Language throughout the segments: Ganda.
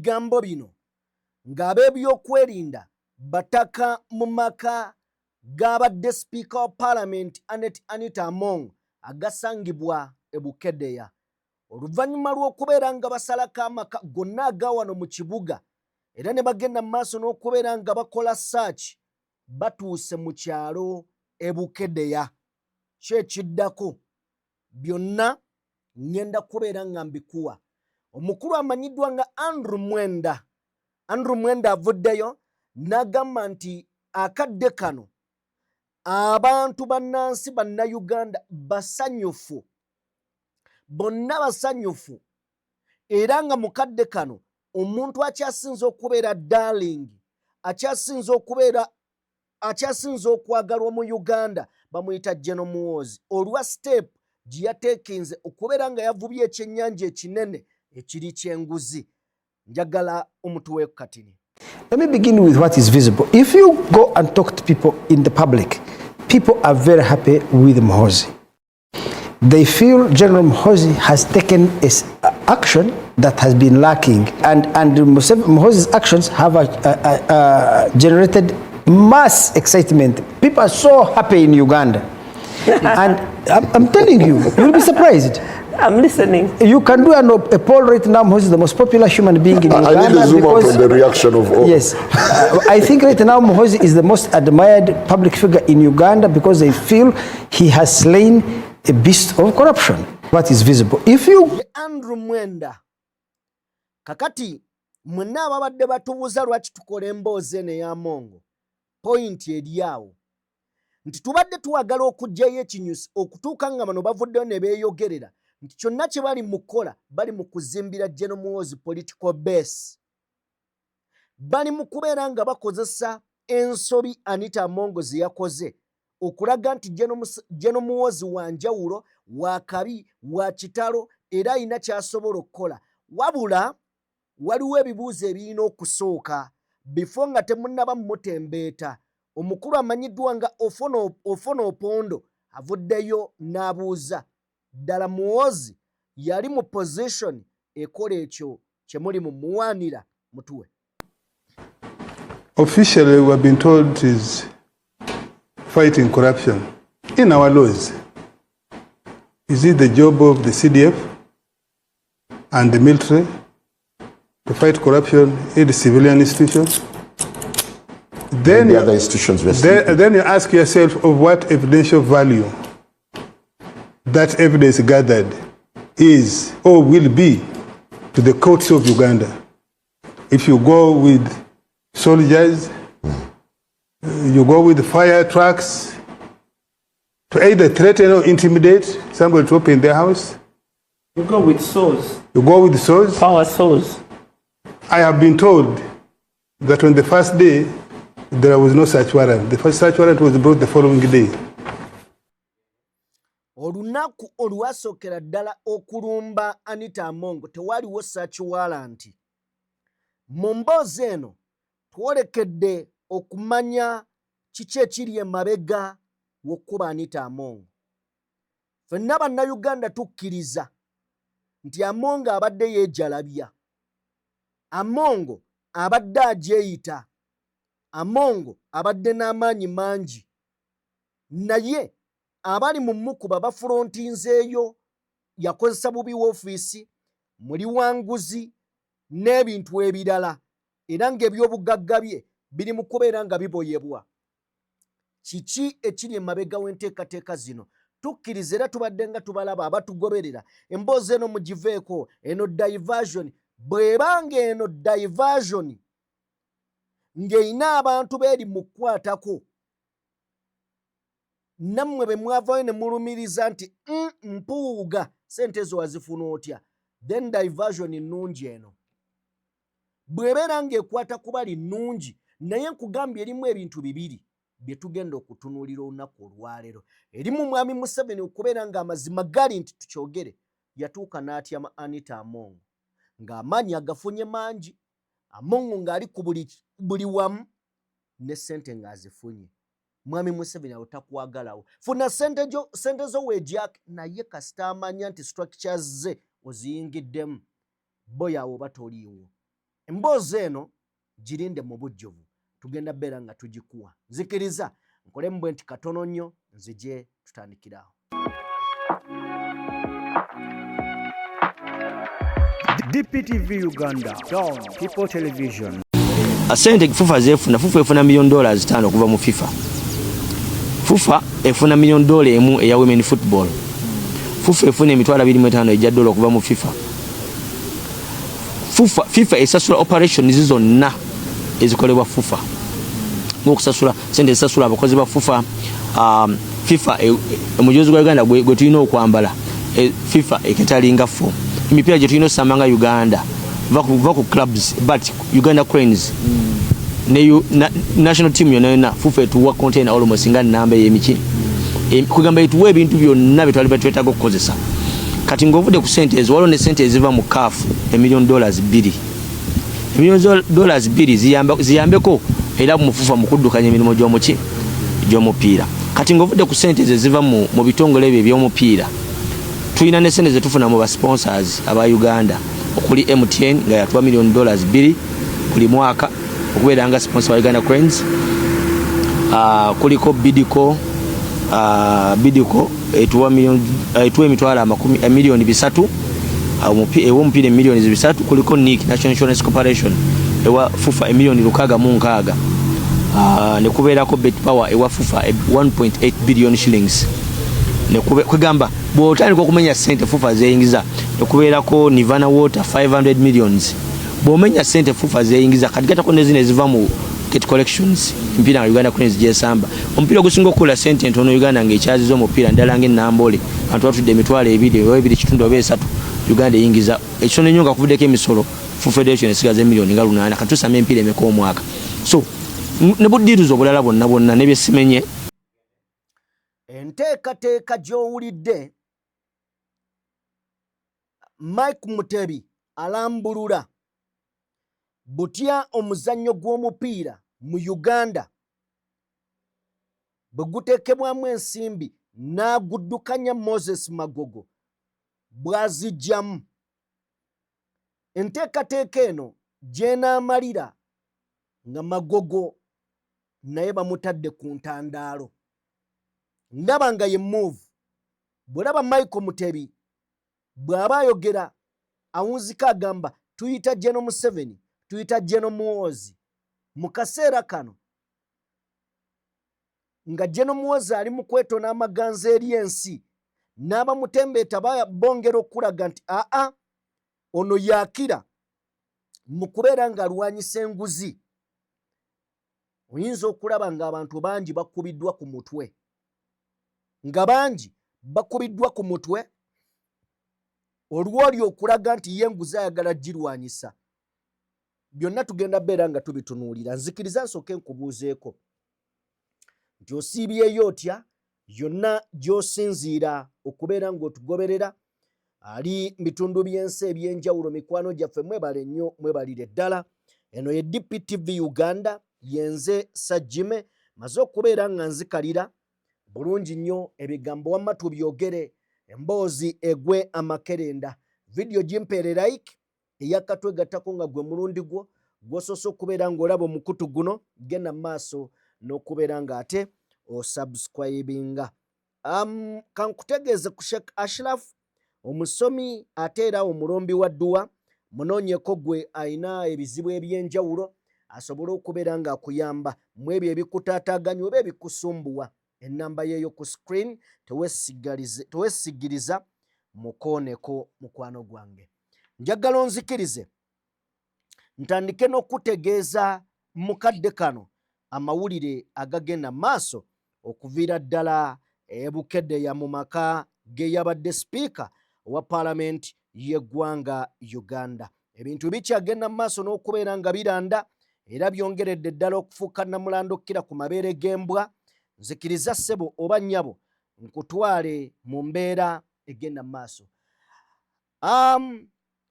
ebigambo bino ng'ab'ebyokwerinda bataka mu maka g'abadde Speaker of Parliament Anita Among agasangibwa e Bukedea. Oluvannyuma lw'okubeera nga basalako amaka gonna aga wano mu kibuga era ne bagenda mu maaso n'okubeera nga bakola search, batuuse mu kyalo e Bukedea. Kyekiddako byonna ngenda kubeera nga mbikuwa. Omukulu amanyiddwa nga Andrew Mwenda avuddeyo n'agamba nti akadde kano abantu bannansi bannayuganda basanyufu, bonna basanyufu, era nga mu kadde kano omuntu akyasinza okubeera darling, akyasinza okwagalwa mu Uganda bamuyita General Muhoozi olwa step gye yateekenze okubeera nga yavubye ekyennyanja ekinene ekiri kyenguzi. Njagala omutuwe katini. Let me begin with what is visible. If you go and talk to people in the public, people are very happy with Muhoozi. They feel General Muhoozi has taken action that has been lacking, and Muhoozi's actions have generated mass excitement. People are so happy in Uganda. And I'm telling you, you'll be surprised. I'm listening. You can do a poll right now. Muhoozi is the most popular human being in Uganda. I need to zoom out on the reaction of all. Yes. I think right now Muhoozi is the most admired public figure in Uganda because they feel he has slain a beast of corruption. What is visible. If you... Andrew Mwenda. Kakati, mwenna ababadde batubuuza lwaki tukola emboozi eno eya Mongo. Point eryawo. Nti tubadde tuwagala okuggyayo ekinyusi okutuuka nga bano bavuddeyo ne beeyogerera nti kyonna kye bali mu kukola bali mu kuzimbira General Muhoozi political base. Bali mu kubeera nga bakozesa ensobi Anita Among ze yakoze okulaga nti General Muhoozi wa njawulo, wa kabi, wa kitalo era alina ky'asobola okukola. Wabula waliwo ebibuuzo ebirina okusooka before nga temunnaba mmutembeeta. Omukulu amanyiddwa nga Ofono Opondo avuddeyo n'abuuza ddala Muhoozi yali mu position ekola ekyo kye muli mu muwaanira mutuwe. Officially, we have been told is fighting corruption. In our laws, is it the job of the CDF and the military to fight corruption in the civilian institutions? Then the other institutions then you ask yourself of what evidential value that evidence gathered is or will be to the courts of Uganda. If you go with soldiers, you go with fire trucks to either threaten or intimidate somebody to open their house. You go with swords. You go with swords. Power swords. I have been told that on the first day, there was no search warrant. The first search warrant was brought the following day. Olunaku olwasookera ddala okulumba Anita Among tewaliwo search warrant. Mu mboozi eno twolekedde okumanya kiki ekiri emabega w'okkuba Anita Among. Ffenna bannayuganda tukkiriza nti Among abadde yeejalabya. Among abadde ajeeyita. Among abadde n'amaanyi mangi. Naye abali mu mukuba bafulontinzeeyo yakozesa bubi w'ofiisi, muli wanguzi n'ebintu ebirala era ng'ebyobugagga bye biri mu kubeera nga biboyebwa. Kiki ekiri emabega w'enteekateeka zino? Tukkiriza era tubadde nga tubalaba abatugoberera. Emboozi eno mugiveeko, eno diversion. Bw'ebanga eno diversion ng'eyina abantu beeri mu kukwatako, nammwe be mwavayo ne mulumiriza nti mpuuga sente ezo wazifuna otya, then diversion nnungi eno. Bw'ebeera ng'ekwata kuba linnungi, naye nkugambye erimu ebintu bibiri bye tugenda okutunuulira olunaku olwaleero. Erimu Mwami Museveni okubeera ng'amazima gali nti tukyogere, yatuuka n'atyama Anita Among ng'amaanyi agafunye mangi, Among ng'ali ku buli wamu ne ssente ng'azifunye. Mwami Museveni awo takwagalawo. Funa ssente zo weejak naye kasita amanya nti structures ze oziyingiddemu, bo yawo oba toliiwo. emboozi eno girinde mu bujjuvu tugenda beera nga tugikuwa nzikiriza nkole mbwe nti katono nnyo nzije tutandikirawo. DPTV Uganda, Dawn People Television. Sente FUFA zefuna FUFA efuna $1 million 5 okuva mu FIFA. FUFA efuna $1 million emu eya women football. FUFA efuna $25 ejja $2 okuva mu FIFA. FIFA esasula operations zonna ezikolebwa FUFA. Ngokusasula sente esasula abakozi ba FUFA. FIFA omujozi gwa Uganda gwe tulina okwambala. FIFA eketalinga fo. Imipira gye tulina osamanga Uganda. Vaku clubs but Uganda Cranes. National team yona FUFA tuwa contain almost nga namba y'emiki. Kugamba ituwe ebintu byonna bitwali batwetaga okukozesa. Kati ngovude ku sente ezo waliwo ne sente eziva mu CAF $1 million 2. $1 million 2 ziyambeko era mu FUFA mu kuddukanya emirimu gy'omupiira. Kati ngovude ku sente eziva mu bitongole ebyo eby'omupiira. Tulina ne sente zetufuna mu ba sponsors aba Uganda. Okuli MTN nga yatuwa $1 million 2 buli mwaka okubeera nga sponsor wa Uganda Cranes. Kuliko Bidco etuwa emitwalo $3 million ew'omupiira $3 million. Kuliko NIC National Insurance Corporation ewa FUFA $6 million 6. Ne kubeerako Bet Power ewa FUFA 1.8 billion shillings. Ne kugamba bw'otandika okumenya sente FUFA zeyingiza ne kubeerako Nirvana Water 500 millions. Bw'omenya sente FUFA zeyingiza kati gatako ne zino eziva mu kit collections mpira nga Uganda Cranes gyesamba. Omupiira gusinga okukola sente ntono Uganda ng'ekyaziza omupiira ddala ng'ennambole abantu batudde emitwalo 2.3 Uganda eyingiza ekitono nnyo nga kuvuddeko emisolo FUFA Federation esigaza emiliyoni nga 8 kati tusamba empiira emeka omwaka. So ne buddiiruzo obulala bonna ne byesimenye enteekateeka gy'owulidde Mike Mutebi alambulula butya omuzannyo gw'omupiira mu Uganda bwe guteekebwamu ensimbi n'aguddukanya Moses Magogo bw'azijjamu. Enteekateeka eno gy'enaamalira nga Magogo naye bamutadde ku ntandaalo. Ndaba nga ye move. Bw'olaba Michael Mutebi bw'aba ayogera awunzika agamba tuyita General Museveni, tuyita General Muhoozi. Mu kaseera kano nga General Muhoozi ali mu kwetona amaganza eri ensi n'abamutembeeta bongera okulaga nti ono yaakira mu kubeera ng'alwanyisa enguzi. Oyinza okulaba ng'abantu bangi bakubiddwa ku mutwe. Nga bangi bakubiddwa ku mutwe olw'oli okulaga nti ye enguzi ayagala girwanyisa. Byonna tugenda beera nga tubitunuulira. Nzikiriza nsooke nkubuuzeeko nti osiibyeyo otya yonna gy'osinziira okubeera ng'otugoberera ali mu bitundu by'ensi eby'enjawulo. Mikwano gyaffe mwebale nnyo, mwebalire ddala. Eno ye DPTV Uganda, yenze Sajjime maze okubeera nga nzikalira bulungi nnyo ebigambo wamma tubyogere emboozi egwe amakerenda. Video gimpeere like eyakatwe gattako nga gwe mulundi gwo gw'osoose okubeera ng'olaba omukutu guno genda maaso n'okubeera ng'ate osubscribinga. Kankutegeeze ku Sheikh Ashraf omusomi ate era omulombi wa dduwa munoonyeko gwe ayina ebizibu eby'enjawulo asobole okubeera ng'akuyamba mu ebyo ebikutaataaganya oba ebikusumbuwa. Ennamba yeeyo ku screen teweesigiriza mukooneko mukwano gwange. Njagala onzikirize ntandike n'okutegeeza mukadde kano amawulire agagenda maaso okuviira ddala Bukedea mu maka ge yabadde sipiika owa paalamenti y'eggwanga Uganda. Ebintu bikyagenda maaso n'okubeera nga biranda era byongeredde ddala okufuuka nnamulanda okkira ku mabeere g'embwa. Nzikiriza ssebo oba nnyabo nkutwale mu mbeera egenda maaso.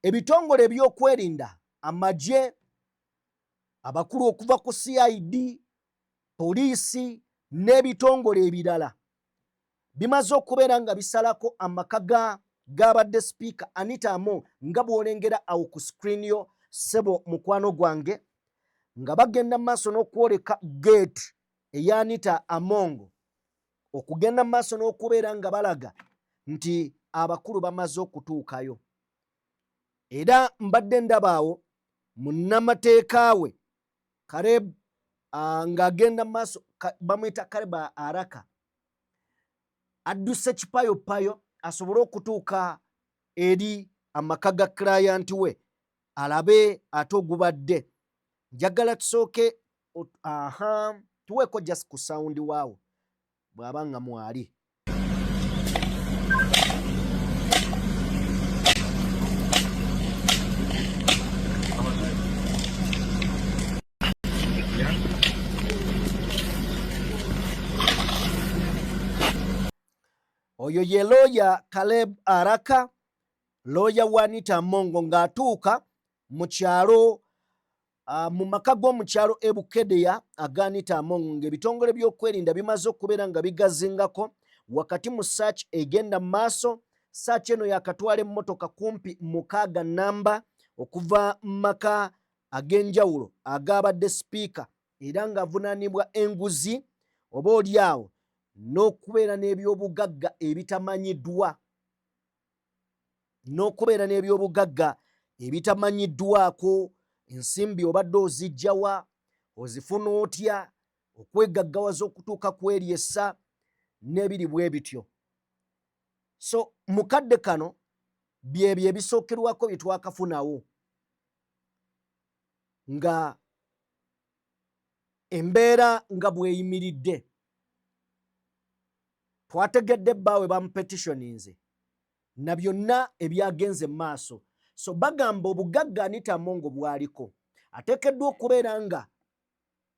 Ebitongole ebyokwerinda amagye abakulu okuva ku CID, poliisi n'ebitongole ebirala bimaze okubeera nga bisalako amaka g'abadde sipiika Anita Among nga bw'olengera awo ku screen yo sebo mukwano gwange nga bagenda maaso n'okwoleka gate eya Anita Among okugenda maaso n'okubeera nga balaga nti abakulu bamaze okutuukayo. Era mbadde ndabaawo munnamateeka we Caleb ng'agenda maaso bamuyita Caleb Araka adduse kipayopayo asobole okutuuka eri amaka ga client we alabe ate ogubadde. Njagala tusooke tuweeko just ku sound waawo bw'aba nga mwali. Oyo ye lawyer Caleb Araka, lawyer wa Anita Among ng'atuuka mu kyalo mu maka g'omukyalo Bukedea aga Anita Among ng'ebitongole by'okwerinda bimaze okubeera nga bigazingako wakati mu search egenda mu maaso. Search eno yakatwala emmotoka kumpi 6 namba okuva mu maka ag'enjawulo agabadde sipiika era ng'avunaanibwa enguzi oba oliawo n'okubeera n'ebyobugagga ebitamanyiddwa ebitamanyiddwako. Ensimbi obadde ozijjawa, ozifuna otya, okwegaggawaza okutuuka ku eryessa n'ebiri bwe bityo. So mukadde kano byebyo ebisookerwako bye twakafunawo nga embeera nga bweyimiridde. Twategedde bbaawe bamupetitioninze na byonna ebyagenze mu maaso. So bagamba obugagga Anita Among bwaliko ateekeddwa okubeera nga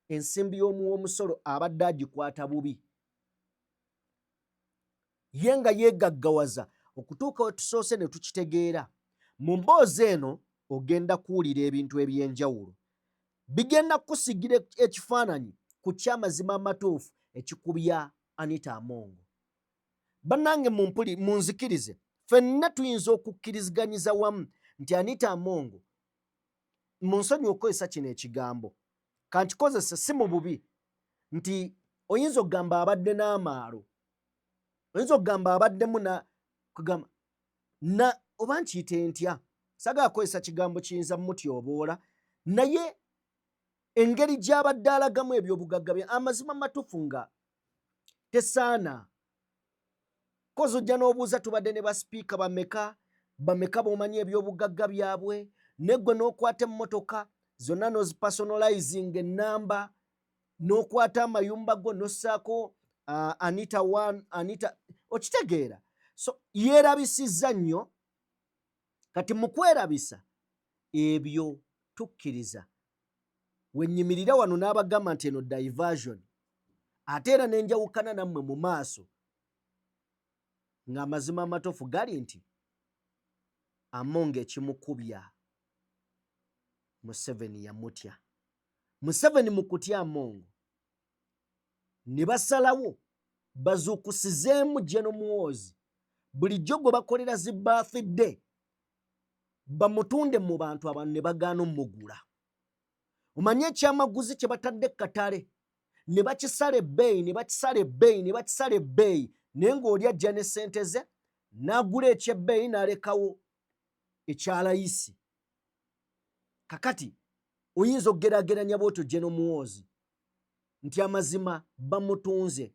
ensimbi y'omuw'omusolo abadde agikwata bubi, ye nga yeegaggawaza okutuuka we tusoose ne tukitegeera. Mu mboozi eno ogenda kuwulira ebintu eby'enjawulo bigenda kukusigira ekifaananyi ku ky'amazima amatuufu ekikubya Anita Among. Bannange munzikirize, ffenna tuyinza okukkiriziganyiza wamu nti Anita Among, munsonyi okukozesa kino ekigambo kankikozese si mu bubi, nti oyinza okugamba abadde n'amaalo, oyinza okugamba abaddemu kugamba oba nkiyite ntya, sagala kukozesa kigambo kiyinza mutyoboola, naye engeri gy'abadde alagamu ebyobugagga bye amazima amatuufu nga tesaana. Kozi ojja n'obuuza tubadde ne basipiika bameka b'omanyi ebyobugagga byabwe, neggwe n'okwata emmotoka zonna n'ozipersonalizing ennamba, n'okwata amayumba go n'ossaako Anita 1, Anita, okitegeera. So yeerabisizza nnyo. Kati mu kwerabisa ebyo tukkiriza. Wenyimirira wano n'abagamba nti eno diversion, ate era n'enjawukana nammwe mu maaso ng'amazima amatuufu gali nti Among ekimukubya Museveni yamutya. Museveni mu kutya Among ne basalawo bazuukusizeemu General Muhoozi bulijjo gwe bakolera zi birthday bamutunde mu bantu abantu ne bagaana omugula. Omanye ekyamaguzi kye batadde katale ne bakisala ebbeeyi naye ng'oli ajja ne ssente ze n'agula ekyebbeeyi n'alekawo ekyalayisi. Kakati oyinza okugeraageranya bw'otyo General Muhoozi nti amazima bamutunze.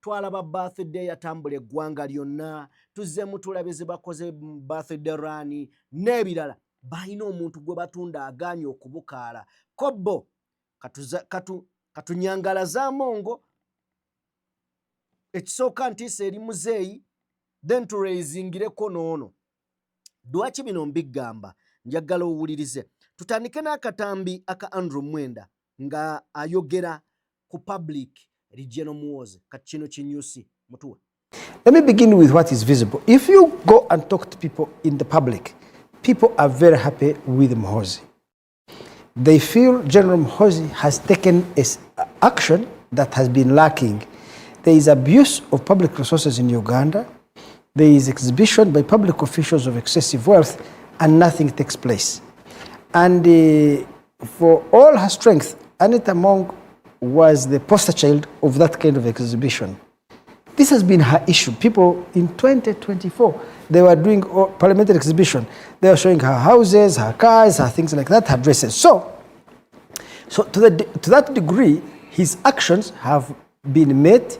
Twalaba birthday yatambula eggwanga lyonna, tuzzeemu tulabe ze bakoze birthday run n'ebirala. Balina omuntu gwe batunda agaanye okubukaala. Kobbo katunyangalaza Among, ekisooka ntiisa eri muzeeyi then turaisingireko n'ono. Lwaki bino mbigamba? Njagala owulirize. Tutandike n'akatambi aka Andrew Mwenda nga ayogera ku public eri General Muhoozi kati kino kinyusi mutuwa. Let me begin with what is visible. If you go and talk to people in the public, people are very happy with Muhoozi. They feel General Muhoozi has taken action that has been lacking. There is abuse of public resources in Uganda. There is exhibition by public officials of excessive wealth, and nothing takes place. And for all her strength, Anita Among was the poster child of that kind of exhibition. This has been her issue. People in 2024, they were doing parliamentary exhibition. They were showing her houses, her cars, her things like that, her dresses. So to that degree, his actions have been met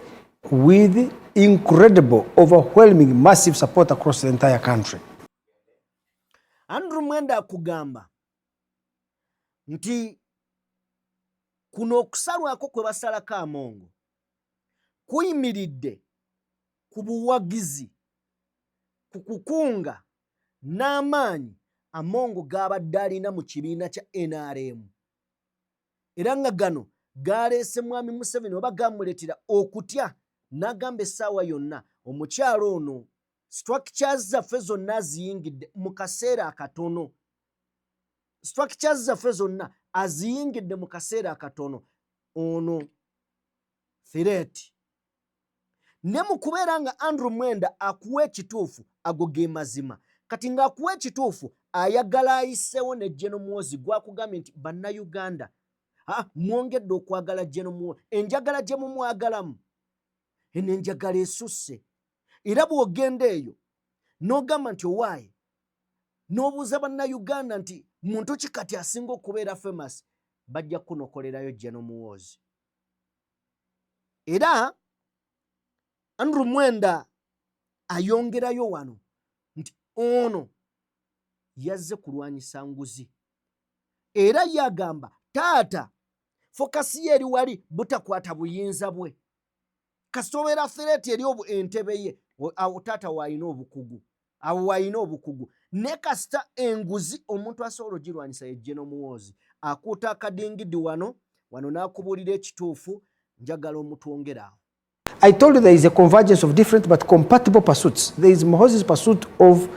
with incredible, overwhelming, massive support across the entire country. Andrew Mwenda akugamba nti kuno okusalwako kwe basalako Amongo kuyimiridde ku buwagizi, ku kukunga n'amaanyi Amongo g'abadde alina mu kibiina kya NRM. Era nga gano galeese Mwami Museveni oba gamuleetera okutya n'agamba essaawa yonna omukyalo ono structures zaffe zonna aziyingidde mu kaseera akatono. Structures zaffe zonna aziyingidde mu kaseera akatono. Ono threat. Ne mu kubeera nga Andrew Mwenda akuwa ekituufu ago ge mazima. Kati ng'akuwa ekituufu ayagala ayiseewo ne General Muhoozi gwakugambye nti bannayuganda mwongedde okwagala General Muhoozi. Enjagala gye mumwagalamu eno enjagala esusse. Era bw'ogenda eyo n'ogamba nti owaaye n'obuuza bannayuganda nti muntu ki kati asinga okubeera famous, bajja kunokolerayo General Muhoozi. Era Andrew Mwenda ayongerayo wano nti ono yazze kulwanyisa nguzi. Era yagamba taata fokasi ye eri wali butakwata buyinza bwe. Kasitobera threat eri entebe ye, awo taata wayina obukugu. Awo wayina obukugu. Ne kasita enguzi omuntu asobola ogirwanyisa ye General Muhoozi. Akuuta akadingidi wano n'akubuulira ekituufu, njagala omutwongera awo. I told you there is a convergence of different but compatible pursuits. There is Muhoozi's pursuit of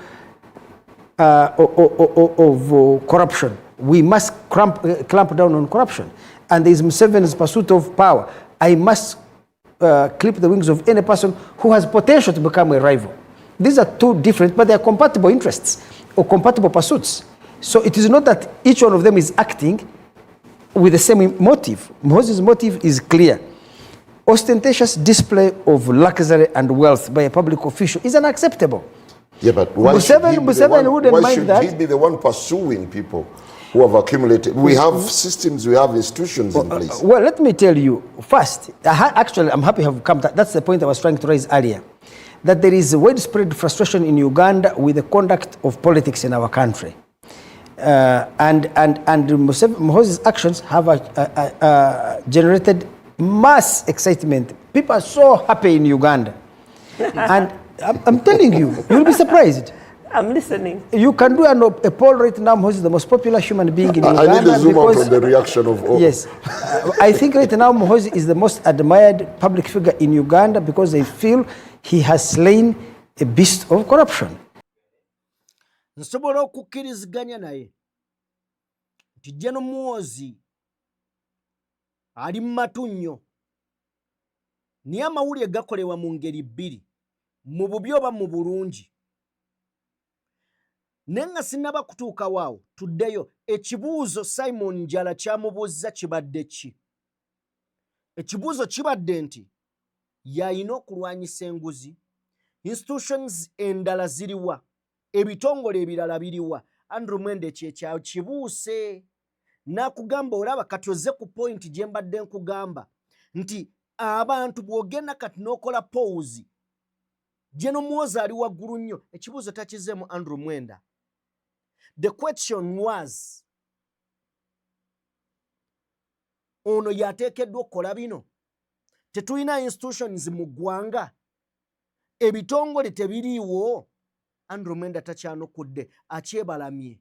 corruption. We must clamp down on corruption. And there is Museveni's pursuit of power. I must clip the wings of any person who has potential to become a rival. These are two different, but they are compatible interests or compatible pursuits. So it is not that each one of them is acting with the same motive. Muhoozi's motive is clear. Ostentatious display of luxury and wealth by a public official is unacceptable. Yeah, but why should he be the one pursuing people who have accumulated? We have systems, we have institutions in place. Well, let me tell you first. Actually, I'm happy you have come. That's the point I was trying to raise earlier. That there is widespread frustration in Uganda with the conduct of politics in our country. And Muhoozi's actions have generated mass excitement. People are so happy in Uganda. And I'm telling you, you'll be surprised. I'm listening. You can do a poll right now. Muhoozi is the most popular human being in Uganda. I need to zoom out on the reaction of all. Yes. I think right now Muhoozi is the most admired public figure in Uganda because they feel he has slain a beast of corruption. Nsobola okukkiriziganya naye nti General Muhoozi ali mu matu nnyo. Naye amawulire gakolebwa mu ngeri bbiri, mu bubi oba mu bulungi. Naye nga sinnaba kutuuka waawo, tuddeyo. Ekibuuzo Simon Njala kyamubuuzza kibadde ki? Ekibuuzo kibadde nti y'alina okulwanyisa enguzi, institutions endala ziriwa, ebitongole ebirala biriwa. Andrew Mwenda ekyo kibuuse. N'akugamba olaba kati ozze ku point gye mbadde nkugamba nti abantu bw'ogenda kati n'okola pause, General Muhoozi ali waggulu nnyo. Ekibuuzo takizeemu Andrew Mwenda. The question was, ono yateekeddwa okukola bino? Tetulina institutions mu ggwanga, ebitongole tebiriiwo. Andrew Mwenda takyanukudde, akyebalamye.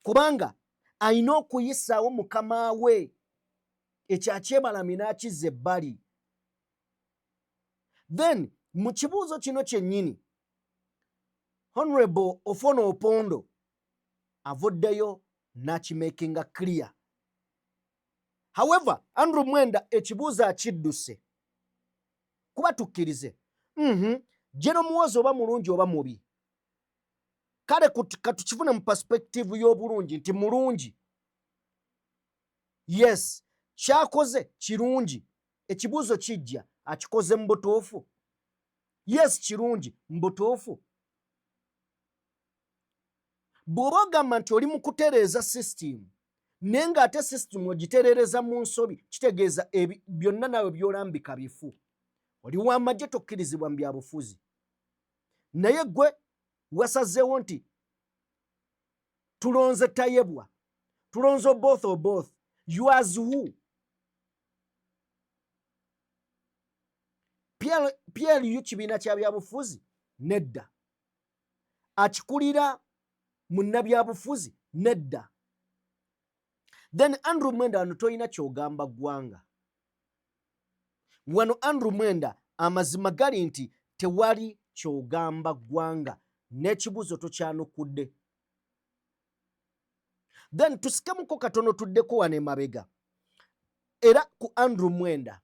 Kubanga alina okuyisaawo mukama we, ekyo akyebalamye n'akizza ebbali. Then mu kibuuzo kino kyennyini, Honorable Ofono Opondo avuddeyo n'akimakinga clear. However, Andrew Mwenda ekibuuzo akidduse. Kuba tukkirize. General Muhoozi oba mulungi oba mubi, kale katukifune mu perspective y'obulungi nti mulungi. Yes, kyakoze kirungi. Ekibuuzo kijja akikoze mu butuufu. Yes, kirungi mu butuufu. Bw'oba ogamba nti oli mu kutereeza system naye ng'ate system ogitereereza mu nsobi, kitegeeza byonna naawe by'olambika bifu. Oli w'amagye tokkirizibwa mu byabufuzi. Naye gwe wasazeewo nti tulonze Tayebwa, tulonze both. You as who? Pierre yu kibiina kya byabufuzi? Nedda. Akikulira munnabyabufuzi? Nedda. Then Andrew Mwenda wano toyina kyogamba ggwanga. Wano Andrew Mwenda amazima gali nti tewali kyogamba ggwanga n'ekibuuzo tokyanukudde. Then tusikemuko katono tuddeko wano emabega. Era ku Andrew Mwenda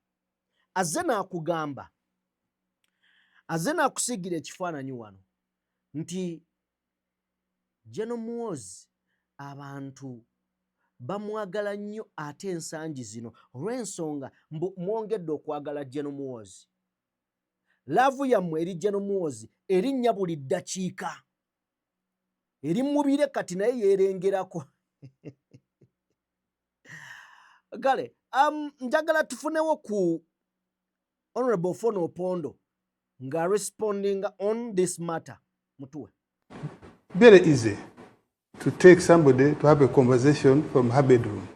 azze n'akugamba, azze n'akusiigira ekifaananyi wano nti General Muhoozi abantu bamwagala nnyo ate ensangi zino olw'ensonga mwongedde okwagala General Muhoozi. Laavu yammwe eri General Muhoozi erinnya buli ddakiika. Eri mubire kati naye yeerengerako. Kale, njagala tufunewo ku Honorable Fono Opondo nga responding on this matter. Mutuwe. Very easy to take somebody to have a conversation from her bedroom.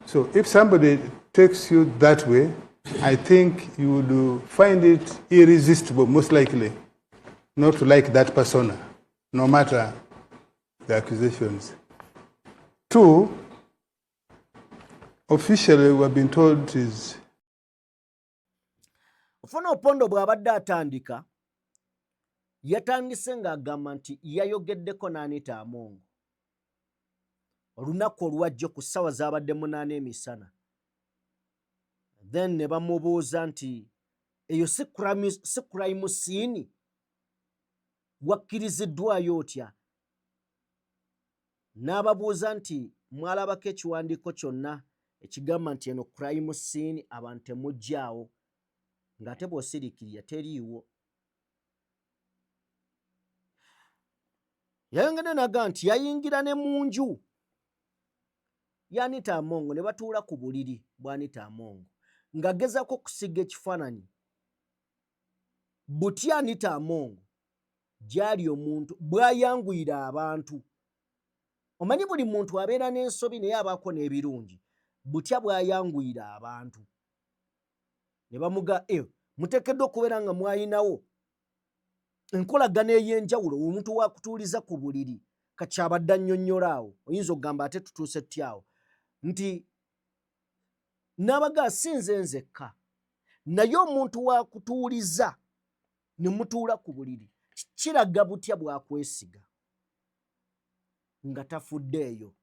So if somebody takes you that way, I think you would find it irresistible, most likely, not to like that persona, no matter the accusations. 2, officially we have been told is... Fono Opondo bw'abadde atandika, yatandise ng'agamba nti yayogeddeko n'Anita Among olunaku olwajjo ku ssaawa z'abadde 8 emisana. Then ne bamubuuza nti eyo si crime scene, wakkiriziddwayo otya? N'ababuuza nti mwalabako ekiwandiiko kyonna ekigamba nti eno crime scene abantu temuggyaawo, ng'ate bw'osiriikirira teriiwo. Yayongedde n'agamba nti yayingira ne mu nju ya Anita Among ne batuula ku buliri bwa Anita Among ng'agezaako okusiga ekifaananyi butya Anita Among gy'ali omuntu bw'ayanguyira abantu. Omanyi buli muntu abeera n'ensobi naye abaako n'ebirungi. Butya bw'ayanguyira abantu. Ne bamuga muteekeddwa okubeera nga mwayinawo enkolagana ey'enjawulo omuntu wakutuuliza ku buliri kakyabadde annyonnyola awo. Oyinza okugamba ate tutuuse tutyawo nti n'abaga si nze nzekka naye omuntu wakutuuliza ne mutuula ku buliri kiraga butya bwakwesiga nga tafuddeeyo.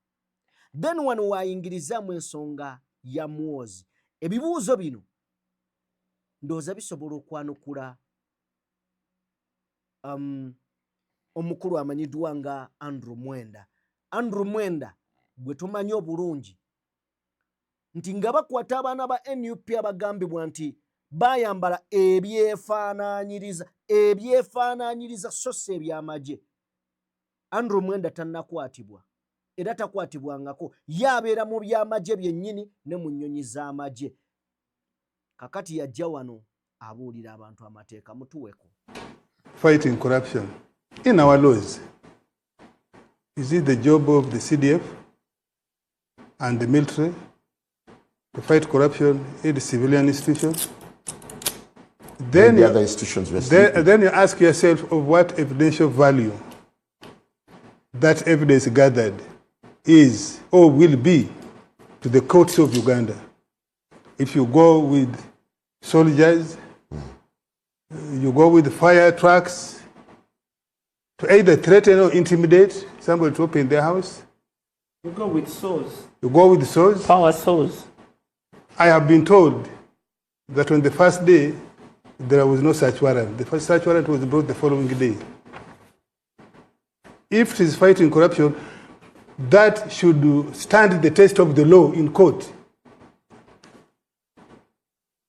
Then wano waayingirizaamu ensonga ya Muhoozi. Ebibuuzo bino ndowooza bisobola okwanukula omukulu amanyiddwa nga Andrew Mwenda. Andrew Mwenda gwe tumanyi obulungi nti nga bakwata abaana ba NUP abagambibwa nti bayambala ebyefaanaanyiriza so si eby'amagye. Andrew Mwenda tannakwatibwa era takwatibwangako, yabeera mu by'amagye byennyini ne mu nnyonyi z'amagye. Kakati yajja wano abuulira abantu amateeka. Mutuweko. Fighting corruption in our laws. Is it the job of the CDF and the military to fight corruption in the civilian institutions? Then the other institutions. Then you ask yourself of what evidential value that evidence gathered is or will be to the courts of Uganda. If you go with soldiers, you go with fire trucks to either threaten or intimidate somebody to open their house. You go with saws. You go with saws. Power saws. I have been told that on the first day, there was no search warrant. The first search warrant was brought the following day. if it is fighting corruption, that should stand the test of the law in court.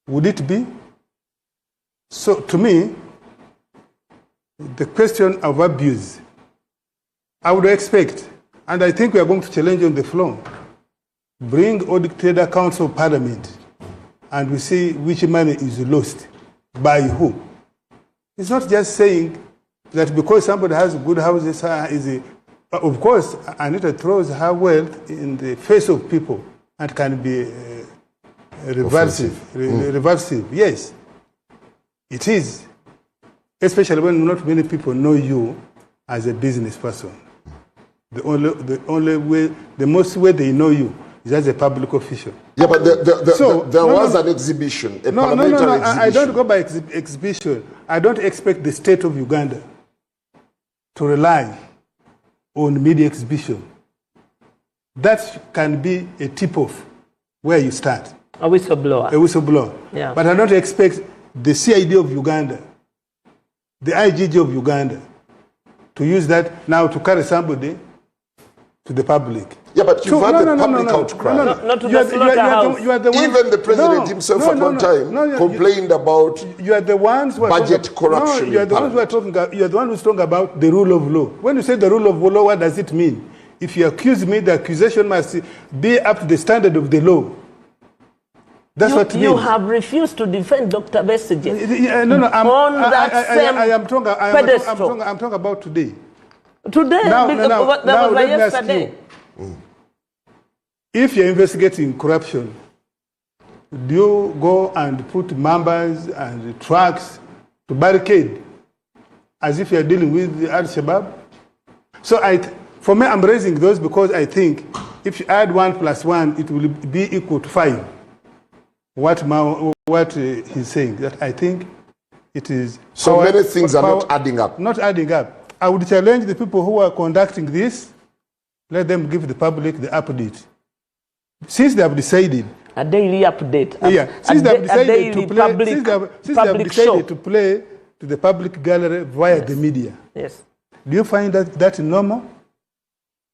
Would it be? So to me, the question of abuse, I would expect, and I think we are going to challenge on the floor, bring Auditor Council of Parliament and we see which money is lost by who. It's not just saying that because somebody has good houses, of course, Anita throws her wealth in the face of people and can be reversive. Yes, it is. Especially when not many people know you as a business person. The most way they know you is as a public official. Yeah, but there was an exhibition, a parliamentary exhibition. I don't go by exhibition. I don't expect the state of Uganda to rely on media exhibition. That can be a tip-off where you start. A whistleblower. A whistleblower. Yeah. But I don't expect the CID of Uganda, the IGG of Uganda, to use that now to carry somebody to the public. Yeah, but you've had the public outcry. Not to the slaughterhouse. Even the president himself at one time complained about you are the ones who are budget corruption. No, you are the ones who are talking. You are the one who's talking about the rule of law. When you say the rule of law, what does it mean? If you accuse me, the accusation must be up to the standard of the law. That's what it means. You have refused to defend Dr. Besigye. I'm talking about today. Today, now, that was yesterday. If you're investigating corruption, do you go and put members and trucks to barricade as if you're dealing with the Al-Shabaab? So for me, I'm raising those because I think if you add 1 + 1, it will be equal to 5. What he's saying, that I think it is... So many things are not adding up. Not adding up. I would challenge the people who are conducting this, let them give the public the update. Since they have decided... A daily update. Since they have decided to play to the public gallery via the media. Yes. Do you find that normal?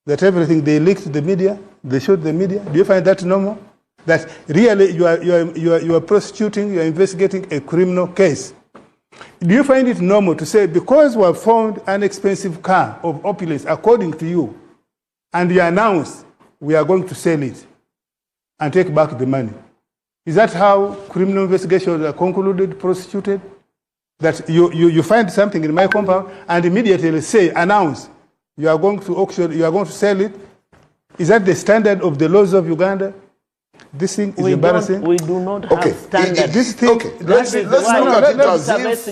That everything they leak to the media, they show the media? Do you find that normal? That really you are prosecuting, you are investigating a criminal case. Do you find it normal to say, because we have found an expensive car of opulence, according to you, and you announce we are going to sell it and take back the money? Is that how criminal investigations are concluded, prosecuted? That you find something in my compound and immediately say, announce, you are going to auction, you are going to sell it? Is that the standard of the laws of Uganda? This thing is embarrassing. We do not have standards. This thing, let's look at it as if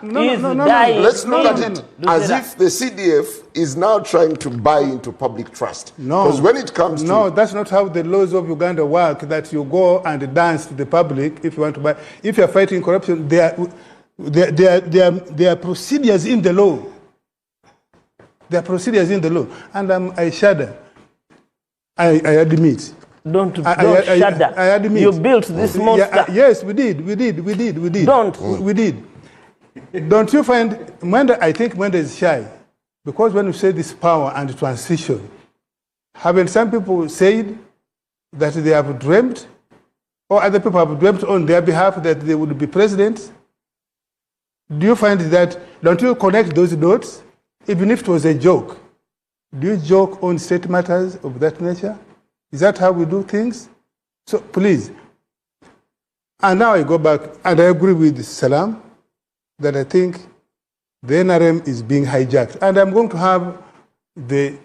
let's look at it as if the CDF is now trying to buy into public trust. No, because when it comes to that's not how the laws of Uganda work. That you go and dance to the public if you want to buy. If you are fighting corruption, there are procedures in the law. There are procedures in the law, and I shudder. I admit. Don't shudder. I admit. You built this monster. Yes, we did. Don't. We did. Don't you find I think Mwenda is shy. Because when you say this power and transition, haven't some people said that they have dreamt, or other people have dreamt on their behalf that they would be president? Do you find that, don't you connect those dots? Even if it was a joke, do you joke on state matters of that nature? Is that how we do things? So please. And now I go back, and I agree with Salam that I think the NRM is being hijacked. And I'm going to have the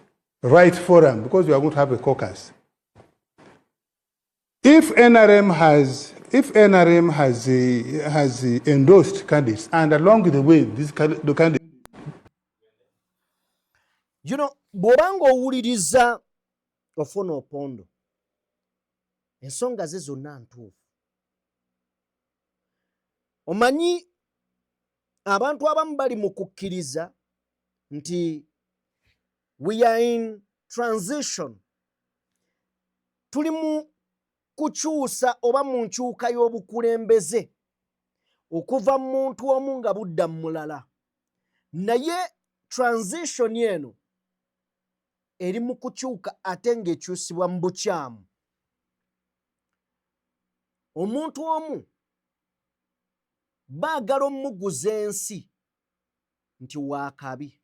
right forum, because we are going to have a caucus. If NRM has endorsed candidates, and along the way, the candidates... You know, bw'obanga owuliriza ofuna opondo, ensonga ze zonna ntuufu. Omanyi abantu abamu bali mu kukkiriza nti we are in transition. Tuli mu kukyusa oba mu nkyuka y'obukulembeze okuva mu muntu omu nga budda mu mulala. Naye transition eno eri mu kukyuka ate ng'ekyusibwa mu bukyamu. Omuntu omu baagala omuguza ensi nti waakabi,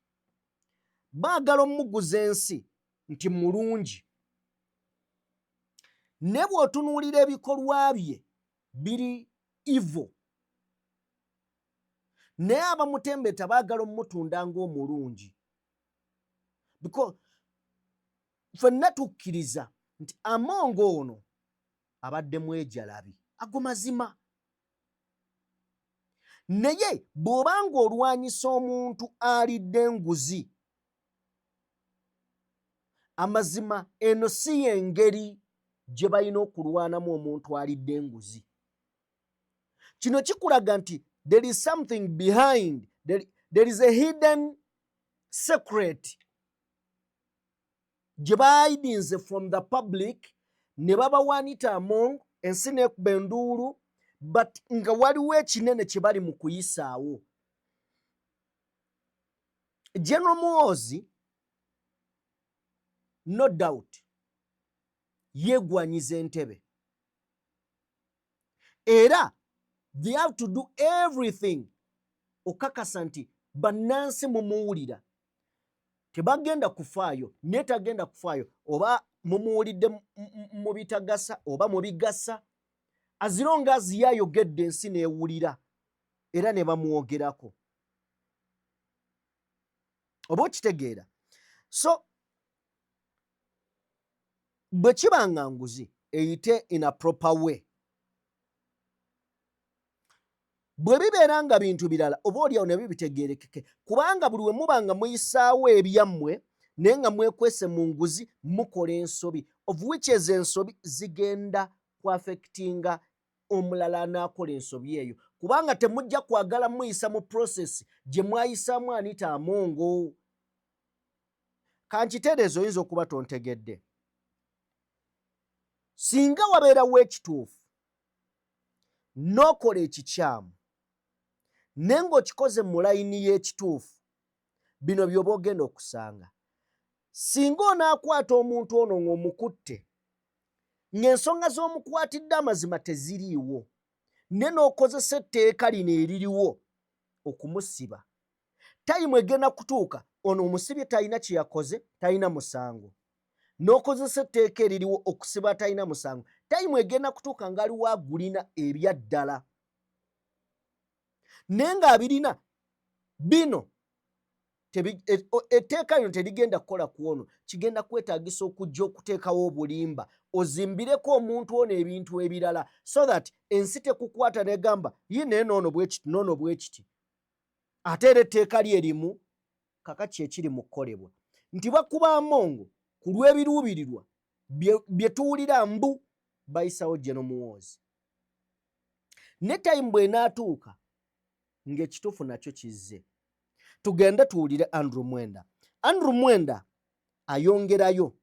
baagala omuguza ensi nti mulungi, ne bw'otunuulira ebikolwa bye biri evil, naye abamutembeta baagala omutunda ng'omulungi. Because ffenna tukkiriza nti Among ono abadde mwejalabi, ago mazima. Naye bw'obanga olwanyisa omuntu alidde enguzi, amazima eno si y'engeri gye balina okulwanamu omuntu alidde enguzi. Kino kikulaga nti there is something behind, there is a hidden secret gye baayidinze from the public, ne babawa Anita Among, ensi n'ekuba enduulu, but nga waliwo ekinene kye bali mu kuyisaawo. General Muhoozi, no doubt, yeegwanyiza entebe. Era they have to do everything okakasa nti bannansi mumuwulira. Tebagenda kufaayo, naye tagenda kufaayo oba mumuwulidde mu bitagasa oba mu bigasa, as long as yayogedde ensi neewulira era ne bamwogerako. Oba okitegeera? So bwe kibanga nguzi eyite in a proper way. Bwe bibeera nga bintu birala oba olyawo ne bibitegeerekeke, kubanga buli we muba nga muyisaawo ebyammwe naye nga mwekwese mu nguzi, mukola ensobi, of which ezo ensobi zigenda kuaffectinga omulala anaakola ensobi eyo, kubanga temujja kwagala muyisa mu process gye mwayisaamu Anita Among. Kankitereeza oyinza okuba tontegedde. Singa wabeerawo ekituufu n'okola ekikyamu naye ng'okikoze mu layini y'ekituufu, bino by'oba ogenda okusanga. Singa onaakwata omuntu ono ng'omukutte, ng'ensonga z'omukwatidde amazima teziriiwo, ne n'okozesa etteeka lino eririwo okumusiba, tayimu egenda kutuuka ono omusibye talina kye yakoze, talina musango. N'okozesa etteeka eririwo okusiba talina musango, tayimu egenda kutuuka ng'aliwo agulina ebyaddala. Naye ng'abirina bino, etteeka lino terigenda kukola ku ono, kigenda kwetaagisa okujja okuteekawo obulimba, ozimbireko omuntu ono ebintu ebirala, so that ensi tekukwata negamba ye naye n'ono bwe kiti n'ono bwe kiti. Ate era etteeka lyerimu kakaki ekiri mu kukolebwa nti bakuba Among ku lw'ebiruubirirwa bye tuwulira mbu bayisawo General Muhoozi. Ne time bw'enaatuuka ng'ekituufu nakyo kizze. Tugende tuwulire Andrew Mwenda. Andrew Mwenda ayongerayo,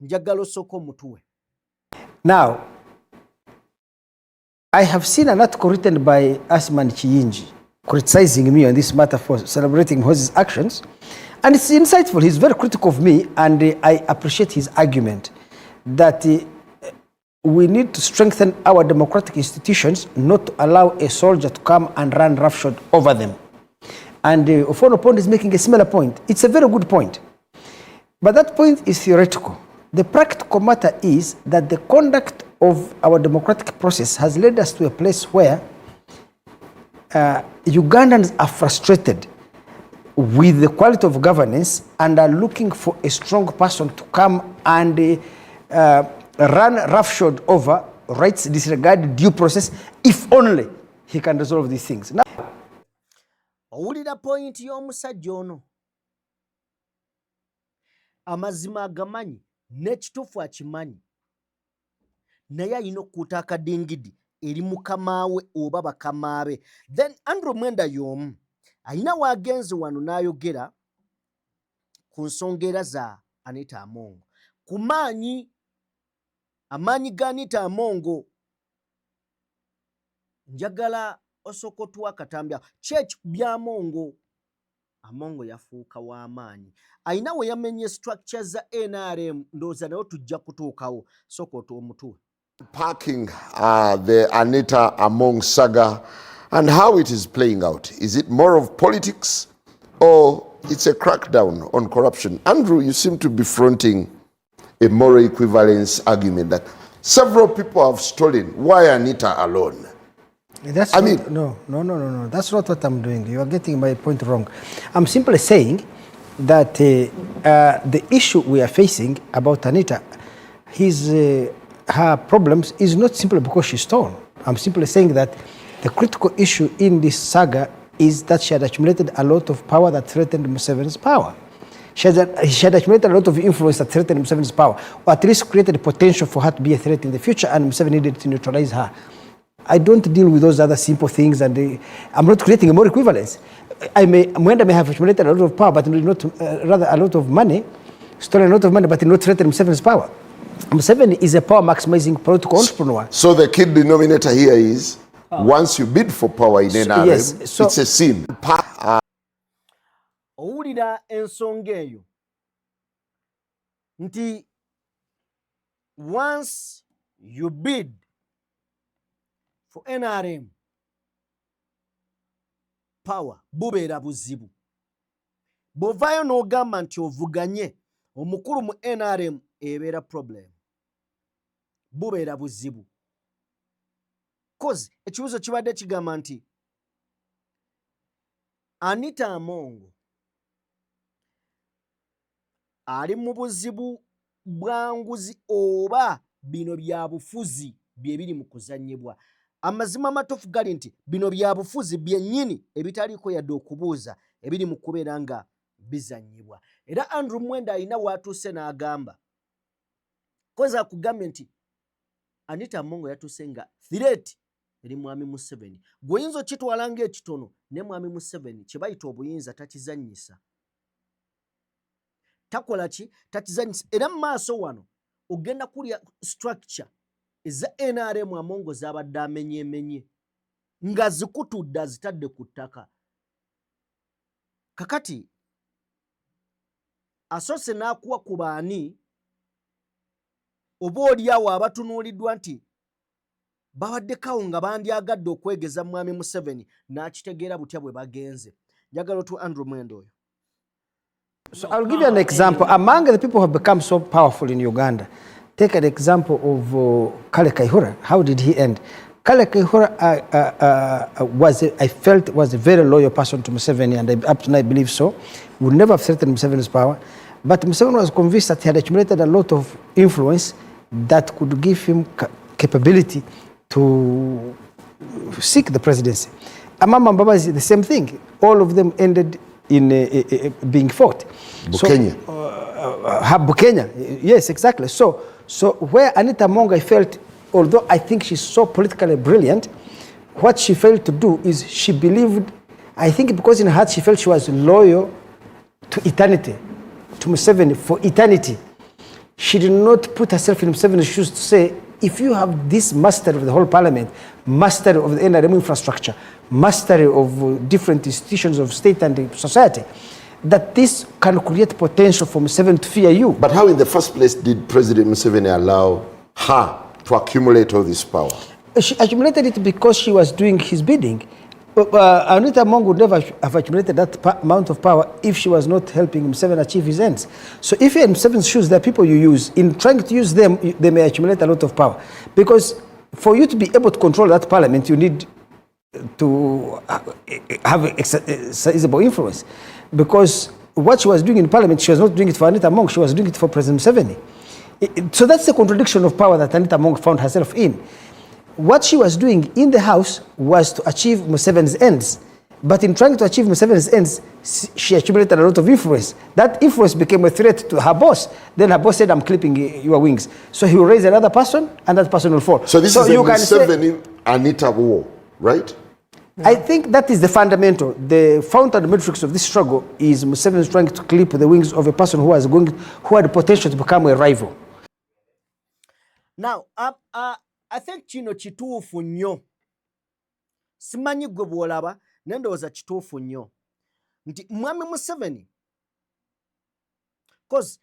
njagala osooka omutwe. Now, I have seen an article written by Asman Chiyinji criticizing me on this matter for celebrating Muhoozi's actions. And it's insightful. He's very critical of me, and I appreciate his argument that we need to strengthen our democratic institutions, not to allow a soldier to come and run roughshod over them. And Ofonopond is making a similar point. It's a very good point. But that point is theoretical. The practical matter is that the conduct of our democratic process has led us to a place where Ugandans are frustrated with the quality of governance and are looking for a strong person to come and run roughshod over rights, disregard due process, if only he can resolve these things. Now, owulira point y'omusajja ono, amazima agamanyi n'ekituufu akimanyi, naye alina okukuuta akadingidi eri mukamaawe oba bakamaabe. Then Andrew Mwenda y'omu alina waagenze wano n'ayogera ku nsonga era za Anita Among, ku amaanyi ga Anita Among. Njagala osooka otuwa akatambi ako. Ki ekikubya Among? Amongo yafuuka w'amaanyi ayina we yamenye structure za NRM ndowooza nayo tujja kutuukawo sooka otuwe. Parking the Anita Among saga and how it is playing out. Is it more of politics or it's a crackdown on corruption? Andrew, you seem to be fronting a moral equivalence argument that several people have stolen. Why Anita alone? That's no. That's not what I'm doing. You are getting my point wrong. I'm simply saying that the issue we are facing about Anita, her problems is not simply because she stole. I'm simply saying that the critical issue in this saga is that she had accumulated a lot of power that threatened Museveni's power. She had accumulated a lot of influence that threatened Museveni's power, or at least created the potential for her to be a threat in the future, and Museveni needed to neutralize her. I don't deal with those other simple things, and I'm not creating a more equivalence. Mwenda may have accumulated a lot of power, but not rather a lot of money, stolen a lot of money, but not threatened Museveni's power. Museveni is a power maximizing political entrepreneur. So the key denominator here is once you bid for power in NRM, yes, it's a sin. Owulira ensonga eyo nti once you bid for NRM power bubeera buzibu. Bw'ovaayo n'ogamba nti ovuganye omukulu mu NRM ebeera problem. Bubeera buzibu. Kozi ekibuzo kibadde kigamba nti Anita Among ali mu buzibu bwa nguzi oba bino bya bufuzi bye biri mu kuzannyibwa. Amazima amatuufu gali nti bino bya bufuzi byennyini ebitaliiko yadde okubuuza ebiri mu kubeera nga bizannyibwa. Era Andrew Mwenda alina w'atuuse n'agamba kozi akugambye nti Anita Among yatuuse nga threat eri mwami Museveni. Gw'oyinza okitwala ng'ekitono ne mwami Museveni kye bayita obuyinza takizannyisa. Takola ki? Takizannyisa. Era mu maaso wano ogenda kulya structure eza NRM Among z'abadde amenyeemenye nga zikutudde azitadde ku ttaka. Kakati asoose n'akuwa ku baani oba oliawo abatunuuliddwa nti babaddekawo nga bandyagadde okwegeza mwami Museveni n'akitegeera butya bwe bagenze. Njagala otu Andrew Mwenda oyo. So I'll give you an example. Among the people who have become so powerful in Uganda, take an example of Kale Kaihura. How did he end? Kale Kaihura I felt was a very loyal person to Museveni, and up to now I believe so. Would never have threatened Museveni's power. But Museveni was convinced that he had accumulated a lot of influence that could give him capability to seek the presidency. Amama Mbaba is the same thing. All of them ended in being fought. Bukenya. Bukenya, yes, exactly. So where Anita Among, I felt, although I think she's so politically brilliant, what she failed to do is she believed, I think because in her heart she felt she was loyal to eternity, to Museveni for eternity. She did not put herself in Museveni's shoes to say, if you have this mastery of the whole parliament, mastery of the NRM infrastructure, mastery of different institutions of state and society, that this can create potential for Museveni to fear you. But how in the first place did President Museveni allow her to accumulate all this power? She accumulated it because she was doing his bidding. Anita Among would never have accumulated that amount of power if she was not helping Museveni achieve his ends. So if you're in Museveni's shoes, there are people you use. In trying to use them, they may accumulate a lot of power. Because for you to be able to control that parliament, you need to have a sizable influence. Because what she was doing in parliament, she was not doing it for Anita Among, she was doing it for President Museveni. So that's the contradiction of power that Anita Among found herself in. What she was doing in the house was to achieve Museveni's ends. But in trying to achieve Museveni's ends, she accumulated a lot of influence. That influence became a threat to her boss. Then her boss said, I'm clipping your wings. So he will raise another person, and that person will fall. So this is a Museveni-Anita war, right? I think that is the fundamental. The fundamental of this struggle is Museveni trying to clip the wings of a person who had potential to become a rival. Now, I think kino kituufu nnyo. Simanyi gwe bw'olaba naye ndowooza kituufu nnyo. nti mwami Museveni cause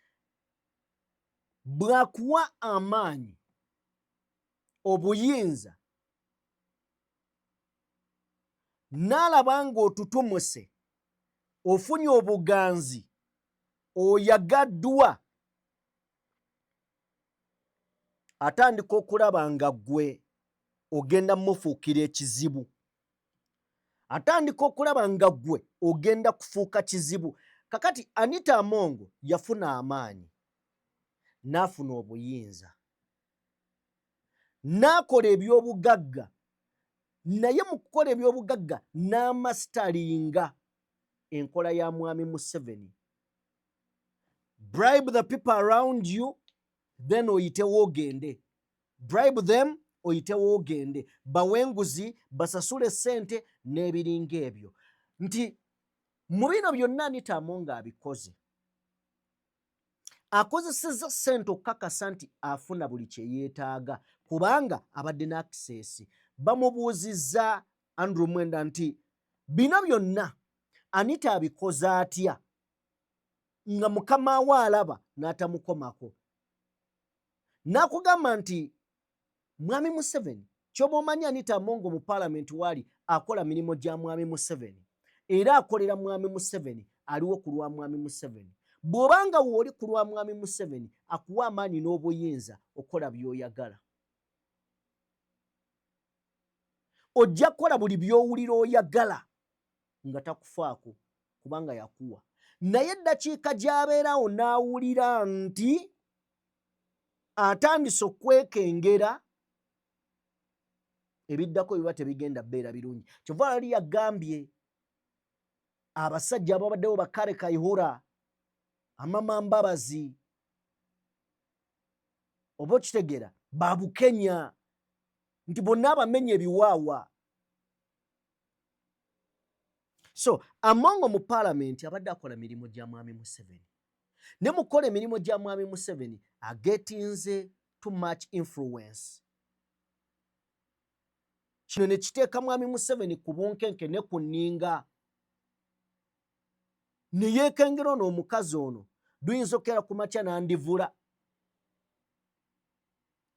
bwakuwa amaanyi obuyinza n'alaba ng'otutumuse ofunye obuganzi oyagaddwa atandika okulaba nga ggwe ogenda mufuukira ekizibu atandika okulaba nga ggwe ogenda kufuuka kizibu. Kakati Anita Among yafuna amaanyi n'afuna obuyinza n'akola eby'obugagga, naye mu kukola eby'obugagga n'amasitalinga enkola ya mwami Museveni. Bribe the people around you, then oyitewo ogende. Bribe them, oyitewo ogende. Bawenguzi, basasule sente n'ebiringa ebyo. Nti mu bino byonna Anita Among abikoze. Akozesezza sente okukakasa nti afuna buli kye yeetaaga kubanga abadde n'access. Bamubuuzizza Andrew Mwenda nti bino byonna Anita abikoze atya nga mukama we alaba n'atamukomako. N'akugamba nti mwami Museveni ky'oba omanyi Anita Among mu parliament wali akola mirimu gya mwami Museveni era akolera mwami Museveni, aliwo ku lwa mwami Museveni. Bw'obanga woli ku lwa mwami Museveni akuwa amaanyi n'obuyinza okola by'oyagala. Ojja kukola buli by'owulira oyagala nga takufaako kubanga yakuwa. Naye eddakiika gy'abeerawo n'awulira nti atandise okwekengera, ebiddako biba tebigenda bbeera birungi. Kyova yali yagambye abasajja ababaddewo Bakare Kayihura, Amama Mbabazi, oba okitegeera Babukenya, nti bonna abamenye ebiwaawa. So Among mu parliament abadde akola mirimu gya mwami Museveni. Ne mukola emirimu gya mwami Museveni agetinze too much influence. Kino ne kiteeka mwami Museveni ku bunkenke ne ku nninga. Ne yeekengera ono omukazi ono duyinza okera ku makya n'andivula.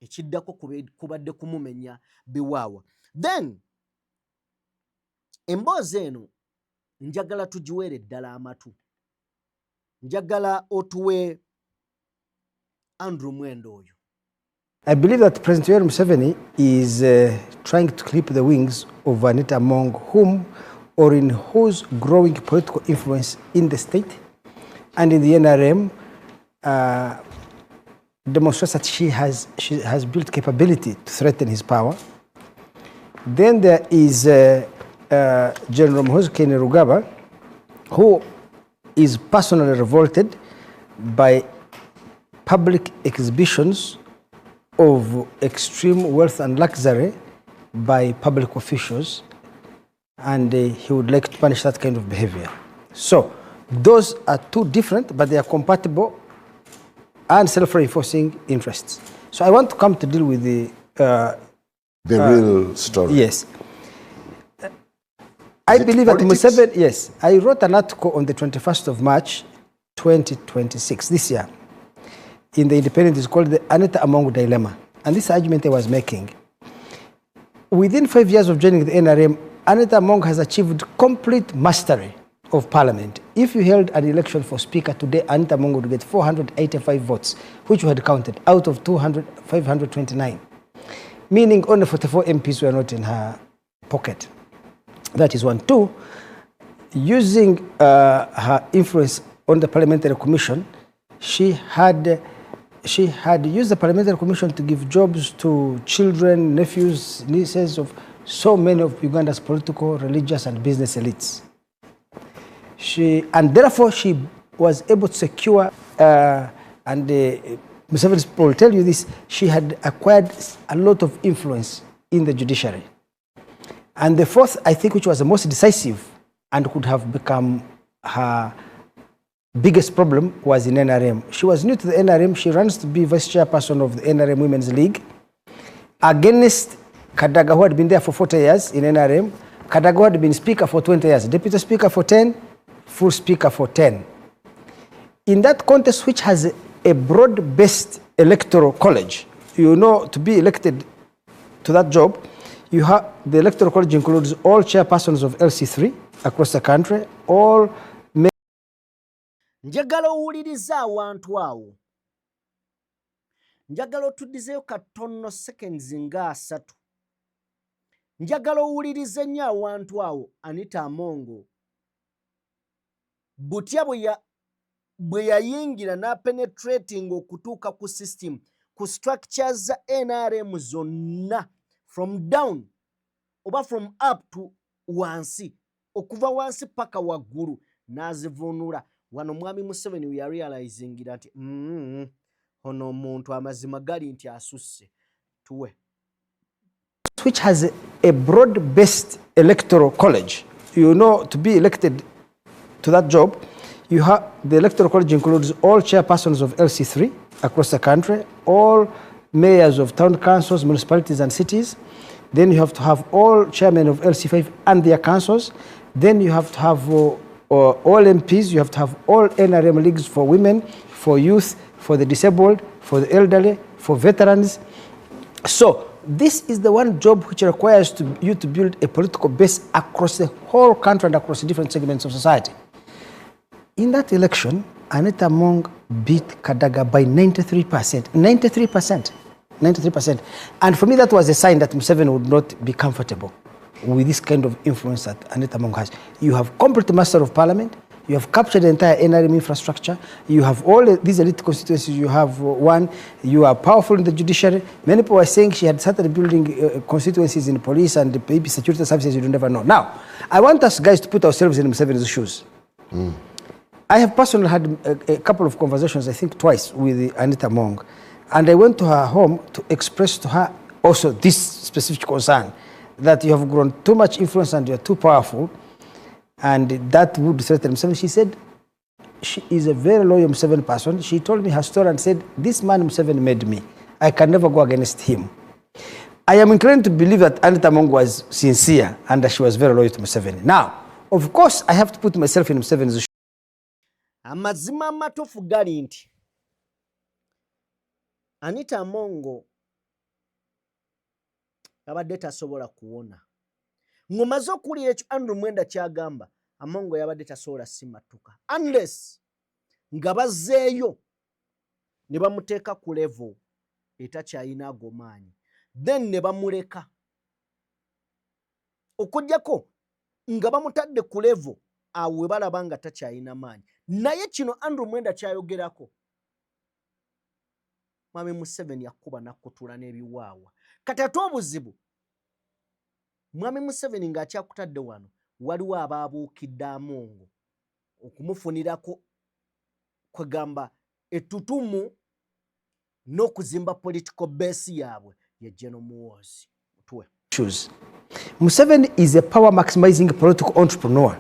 Ekiddako kubadde kumumenya biwaawa. Then emboozi eno njagala tugiweere ddala amatu. Njagala otuwe Andrew Mwenda oyo. I believe that President Yoweri Museveni is trying to clip the wings of Anita Among, whom or in whose growing political influence in the state and in the NRM demonstrates that she has built capability to threaten his power. Then there is General Muhoozi Kainerugaba, who is personally revolted by public exhibitions of extreme wealth and luxury by public officials, and he would like to punish that kind of behavior. So those are two different, but they are compatible and self-reinforcing interests. So I want to come to deal with the real story. Yes. I believe that Museveni, yes. I wrote an article on the 21st of March, 2026, this year, in the Independent. It's called the Anita Among Dilemma. And this argument I was making, within 5 years of joining the NRM, Anita Among has achieved complete mastery of parliament. If you held an election for speaker today, Anita Among would get 485 votes, which we had counted out of 529, meaning only 44 MPs were not in her pocket. That is one. Two, using her influence on the Parliamentary Commission, she had used the Parliamentary Commission to give jobs to children, nephews, nieces of so many of Uganda's political, religious, and business elites. And therefore she was able to secure, and Museveni will tell you this, she had acquired a lot of influence in the judiciary. And the fourth, I think, which was the most decisive and could have become her biggest problem, was in NRM. She was new to the NRM. She runs to be vice chairperson of the NRM Women's League against Kadaga, who had been there for 40 years in NRM. Kadaga had been speaker for 20 years, deputy speaker for 10, full speaker for 10. In that contest, which has a broad-based electoral college, you know, to be elected to that job, you have the electoral college includes all chairpersons of LC3 across the country, all. Njagala owuliriza awantu awo. Njagala otuddizeyo katono seconds nga 3. Njagala owulirize nnyo awantu awo Anita Among. Butya bwe yayingira n'apenetrating okutuuka ku system, ku structures za NRM zonna, from down oba from up to wansi, okuva wansi paka waggulu n'azivunula. Wano mwami Museveni we yarealizingira nti ono omuntu amazima gali nti asusse. Tuwe. Which has a broad-based electoral college, you know, to be elected to that job, you have the electoral college includes all chairpersons of LC3 across the country, all mayors of town councils, municipalities and cities. Then you have to have all chairmen of LC5 and their councils. Then you have to have all MPs, you have to have all NRM leagues for women, for youth, for the disabled, for the elderly, for veterans. So this is the one job which requires you to build a political base across the whole country and across the different segments of society. In that election, Anita Among beat Kadaga by 93%. 93%. 93%. And for me, that was a sign that Museveni would not be comfortable with this kind of influence that Anita Among has. You have complete master of parliament, you have captured the entire NRM infrastructure, you have all these elite constituencies, you have one, you are powerful in the judiciary. Many people are saying she had started building constituencies in police and maybe security services, you don't never know. Now, I want us guys to put ourselves in Museveni's shoes. I have personally had a couple of conversations, I think twice, with Anita Among. And I went to her home to express to her also this specific concern, that you have grown too much influence and you are too powerful, and that would threaten Museveni. She said she is a very loyal Museveni person. She told me her story and said, this man Museveni made me. I can never go against him. I am inclined to believe that Anita Among was sincere and that she was very loyal to Museveni. Now, of course, I have to put myself in Museveni's shoes. Amazima amatuufu gali nti Anita Among abadde tasobola kuwona. Ng'omaze okuwulira ekyo Andrew Mwenda kyagamba, Among yabadde tasobola simatuka unless nga bazzeeyo ne bamuteeka ku level etakyayina ago maanyi, then ne bamuleka okuggyako nga bamutadde ku level awo we balaba nga takyayina maanyi. Naye kino Andrew Mwenda kyayogerako, Mwami Museveni yakuba nakutula n'ebiwaawa. Kati ate obuzibu, Mwami Museveni ng'akyakutadde wano, waliwo abaabuukidde Among okumufunirako kwegamba ettutumu n'okuzimba political base yaabwe ya General Muwoozi. Tuwe. Museveni is a power maximizing political entrepreneur.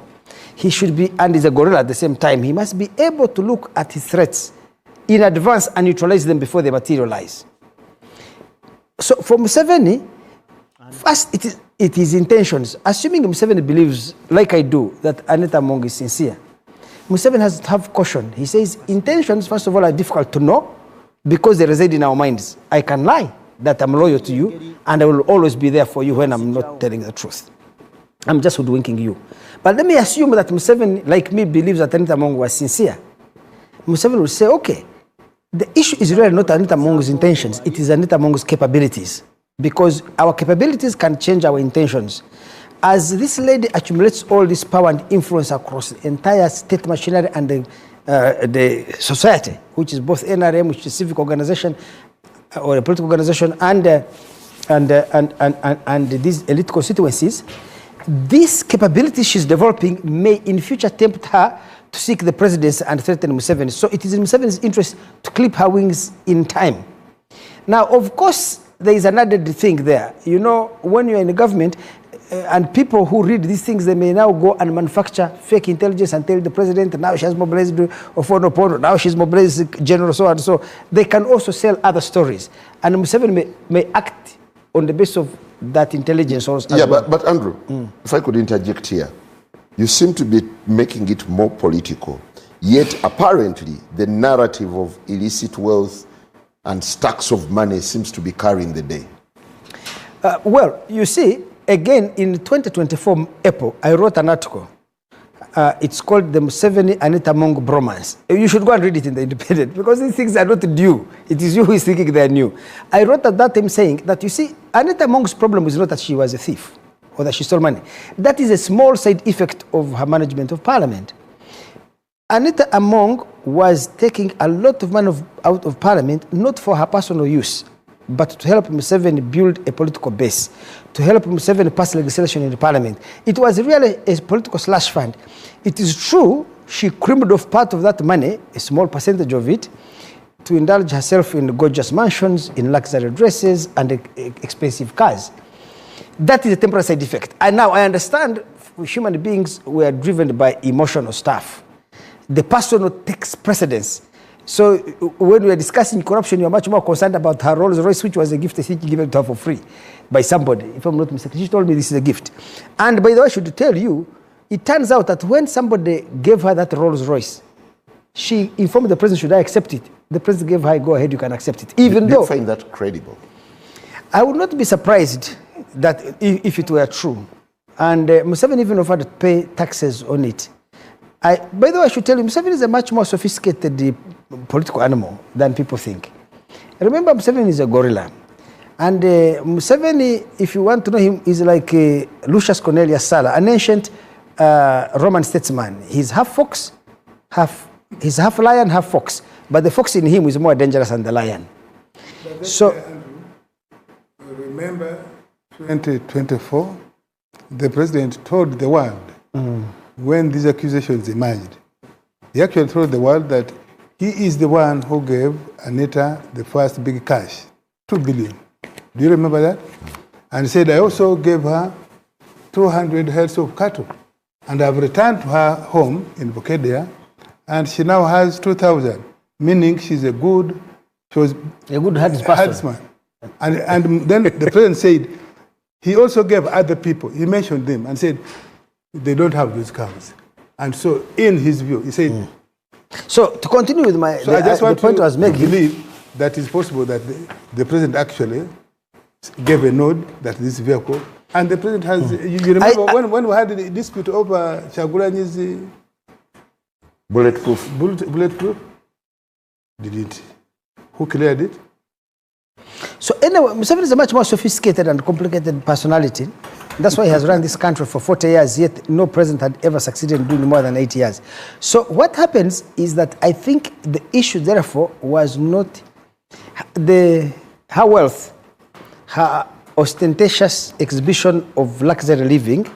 He should be, and is a gorilla at the same time, he must be able to look at his threats in advance and neutralize them before they materialize. So for Museveni, first it is intentions. Assuming Museveni believes, like I do, that Anita Among is sincere, Museveni has to have caution. He says intentions, first of all, are difficult to know because they reside in our minds. I can lie that I'm loyal to you and I will always be there for you when I'm not telling the truth. I'm just hoodwinking you. But let me assume that Museveni, like me, believes that Anita Among was sincere. Museveni will say, okay, the issue is really not Anita Among's intentions, it is Anita Among's capabilities. Because our capabilities can change our intentions. As this lady accumulates all this power and influence across the entire state machinery and the society, which is both NRM, which is a civic organization or a political organization, and these elite constituencies, these capabilities she's developing may in future tempt her to seek the presidency and threaten Museveni. So it is in Museveni's interest to clip her wings in time. Now, of course, there is another thing there. You know, when you're in the government, and people who read these things, they may now go and manufacture fake intelligence and tell the president, now she has mobilized Ofono, now she's mobilized General so and so. They can also sell other stories. And Museveni may act on the basis of that intelligence. Yeah, but Andrew, if I could interject here. You seem to be making it more political. Yet, apparently, the narrative of illicit wealth and stacks of money seems to be carrying the day. Well, you see, again, in 2024 April, I wrote an article. It's called the Museveni Anita Among bromance. You should go and read it in the Independent, because these things are not new. It is you who is thinking they are new. I wrote at that time saying that, you see, Anita Among's problem is not that she was a thief or that she stole money. That is a small side effect of her management of parliament. Anita Among was taking a lot of money out of parliament, not for her personal use, but to help Museveni build a political base, to help Museveni pass legislation in the parliament. It was really a political slush fund. It is true she crimped off part of that money, a small percentage of it, to indulge herself in gorgeous mansions, in luxury dresses, and expensive cars. That is a temporary side effect. And now I understand human beings were driven by emotional stuff. The personal takes precedence. So when we are discussing corruption, you are much more concerned about her Rolls Royce, which was a gift I think given to her for free by somebody, if I'm not mistaken. She told me this is a gift. And by the way, I should tell you, it turns out that when somebody gave her that Rolls Royce, she informed the president, should I accept it? The president gave her, go ahead, you can accept it. Even though, you find that credible? I would not be surprised that if it were true. And Museveni even offered to pay taxes on it. By the way, I should tell you, Museveni is a much more sophisticated political animal than people think. Remember, Museveni is a gorilla. And Museveni, if you want to know him, is like Lucius Cornelius Sulla, an ancient Roman statesman. He's half fox, he's half lion, half fox. But the fox in him is more dangerous than the lion. So, remember 2024, the president told the world, when these accusations emerged, he actually told the world that he is the one who gave Anita the first big cash, 2 billion. Do you remember that? And said, I also gave her 200 herds of cattle. And I've returned to her home in Bukedea, and she now has 2,000, meaning she's a good herdsman. And then the president said, he also gave other people, he mentioned them and said, they don't have those cows. And so, in his view, he said... So, to continue with my... So I just want the point I was making... believe that it's possible that the president actually gave a nod that this vehicle... And the president has... You remember when we had the dispute over Chagulanyi's... Bulletproof? Did it? Who cleared it? So anyway, Museveni is a much more sophisticated and complicated personality. That's why he has run this country for 40 years, yet no president had ever succeeded in doing more than 8 years. So what happens is that I think the issue, therefore, was not her wealth, her ostentatious exhibition of luxury living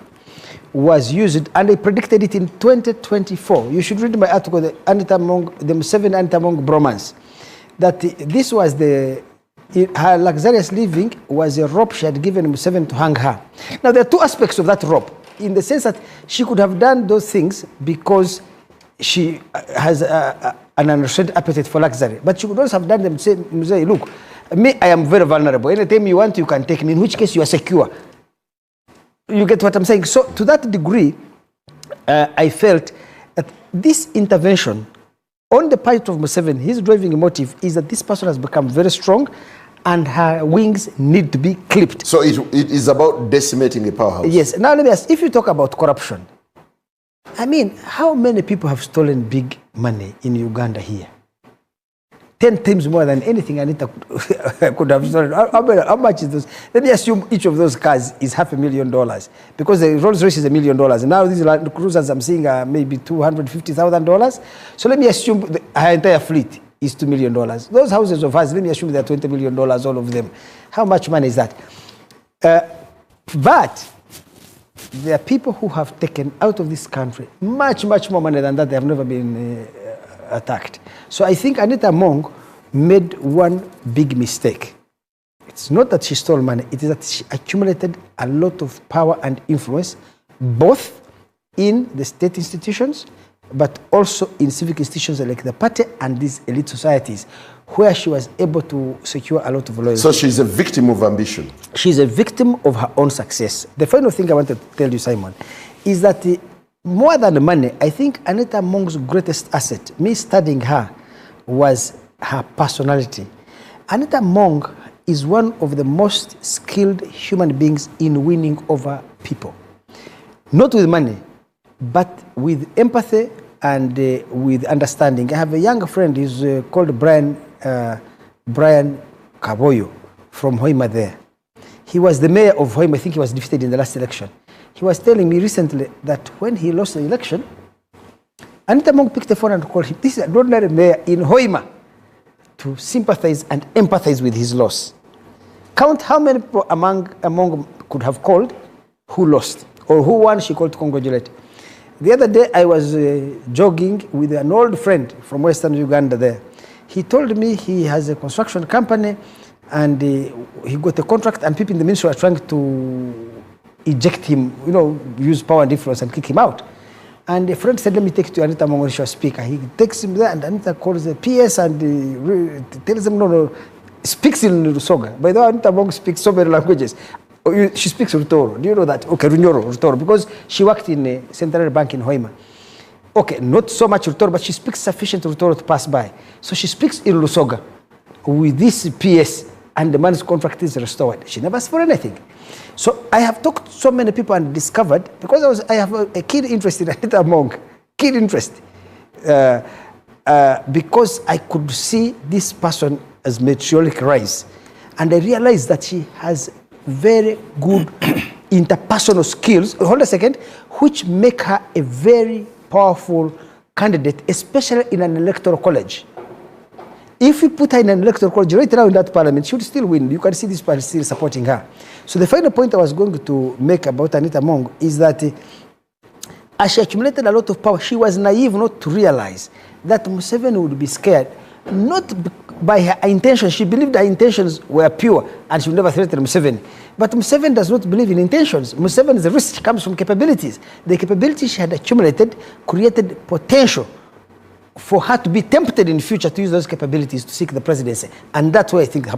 was used, and I predicted it in 2024. You should read my article, the Museveni Anita Among bromance, that this was her luxurious living was a rope she had given Museveni to hang her. Now, there are two aspects of that rope, in the sense that she could have done those things because she has an unrestrained appetite for luxury. But she could also have done them to say, Museveni, look, me, I am very vulnerable. Anytime you want, you can take me, in which case you are secure. You get what I'm saying? So, to that degree, I felt that this intervention on the part of Museveni, his driving motive is that this person has become very strong and her wings need to be clipped. So it is about decimating a powerhouse? Yes. Now let me ask, if you talk about corruption, I mean, how many people have stolen big money in Uganda here? 10 times more than anything Anita could have stolen. How much is this? Let me assume each of those cars is $500,000, because the Rolls Royce is $1 million. And now these Land Cruisers I'm seeing are maybe $250,000. So let me assume her entire fleet is $2 million. Those houses of ours, let me assume they're $20 million, all of them. How much money is that? But there are people who have taken out of this country much, much more money than that. They have never been attacked. So I think Anita Among made one big mistake. It's not that she stole money, it is that she accumulated a lot of power and influence, both in the state institutions, but also in civic institutions like the party and these elite societies, where she was able to secure a lot of loyalty. So she's a victim of ambition? She's a victim of her own success. The final thing I want to tell you, Simon, is that more than money, I think Anita Among's greatest asset, me studying her, was her personality. Anita Among is one of the most skilled human beings in winning over people. Not with money, but with empathy and with understanding. I have a young friend, he's called Brian Kaboyo from Hoima there. He was the mayor of Hoima. I think he was defeated in the last election. He was telling me recently that when he lost the election, Anita Among picked the phone and called him. This is an ordinary mayor in Hoima, to sympathize and empathize with his loss. Count how many people Among could have called who lost, or who won she called to congratulate. The other day I was jogging with an old friend from Western Uganda there. He told me he has a construction company and he got a contract and people in the ministry are trying to eject him, you know, use power and influence and kick him out. And a friend said, let me take you to Anita Among when she was speaker. He takes him there and Anita calls the PS and tells him, no, speaks in Rusoga. By the way, Anita Among speaks so many languages. She speaks Rutoro. Do you know that? Okay, Rutoro, because she worked in a central bank in Hoima. Okay, not so much Rutoro, but she speaks sufficient Rutoro to pass by. So she speaks in Rusoga with this PS and the man's contract is restored. She never asked for anything. So I have talked to so many people and discovered, because I have a keen interest in Anita Among, keen interest, because I could see this person as meteoric rise. And I realized that she has very good interpersonal skills, hold a second, which make her a very powerful candidate, especially in an electoral college. If you put her in an electoral college right now in that parliament, she would still win. You can see this party still supporting her. So the final point I was going to make about Anita Among is that as she accumulated a lot of power, she was naive not to realize that Museveni would be scared, not by her intentions. She believed her intentions were pure and she would never threaten Museveni. But Museveni does not believe in intentions. Museveni's risk comes from capabilities. The capabilities she had accumulated created potential for her to be tempted in the future to use those capabilities to seek the presidency. And that's why I think